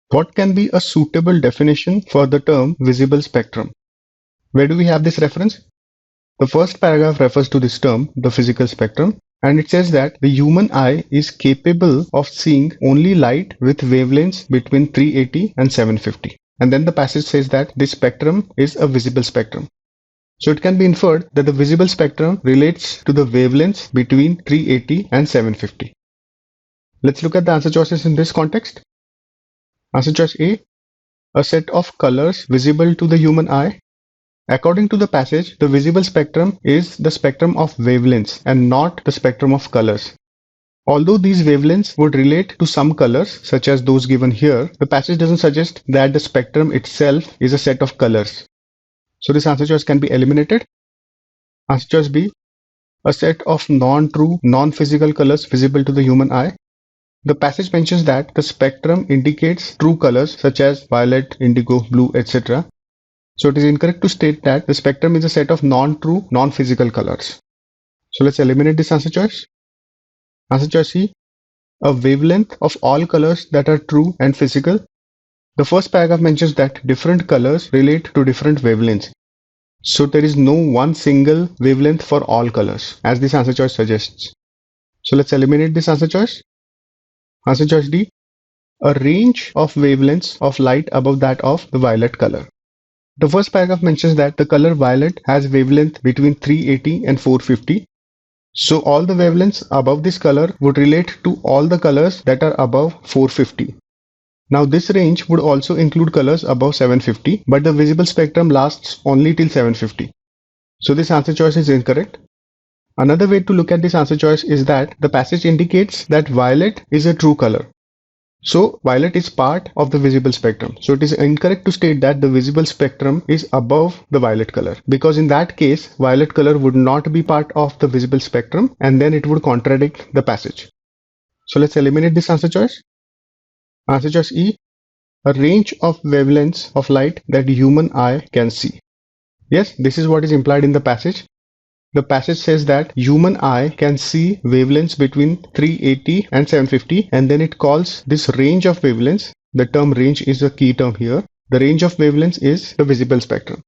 What can be a suitable definition for the term visible spectrum? Where do we have this reference? The first paragraph refers to this term, the physical spectrum, and it says that the human eye is capable of seeing only light with wavelengths between 380 and 750. And then the passage says that this spectrum is a visible spectrum. So it can be inferred that the visible spectrum relates to the wavelengths between 380 and 750. Let's look at the answer choices in this context. Answer choice A set of colors visible to the human eye. According to the passage, the visible spectrum is the spectrum of wavelengths and not the spectrum of colors. Although these wavelengths would relate to some colors, such as those given here, the passage doesn't suggest that the spectrum itself is a set of colors. So this answer choice can be eliminated. Answer choice B, a set of non-true, non-physical colors visible to the human eye. The passage mentions that the spectrum indicates true colors such as violet, indigo, blue, etc. So it is incorrect to state that the spectrum is a set of non-true, non-physical colors. So let's eliminate this answer choice. Answer choice C, a wavelength of all colors that are true and physical. The first paragraph mentions that different colors relate to different wavelengths. So there is no one single wavelength for all colors, as this answer choice suggests. So let's eliminate this answer choice. Answer choice D, a range of wavelengths of light above that of the violet color. The first paragraph mentions that the color violet has wavelength between 380 and 450. So all the wavelengths above this color would relate to all the colors that are above 450. Now this range would also include colors above 750, but the visible spectrum lasts only till 750. So this answer choice is incorrect. Another way to look at this answer choice is that the passage indicates that violet is a true color. So violet is part of the visible spectrum. So it is incorrect to state that the visible spectrum is above the violet color, because in that case violet color would not be part of the visible spectrum and then it would contradict the passage. So let's eliminate this answer choice. Answer choice E, a range of wavelengths of light that the human eye can see. Yes, this is what is implied in the passage. The passage says that human eye can see wavelengths between 380 and 750, and then it calls this range of wavelengths, the term range is a key term here, the range of wavelengths is the visible spectrum.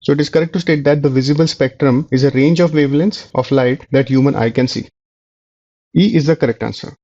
So it is correct to state that the visible spectrum is a range of wavelengths of light that human eye can see. E is the correct answer.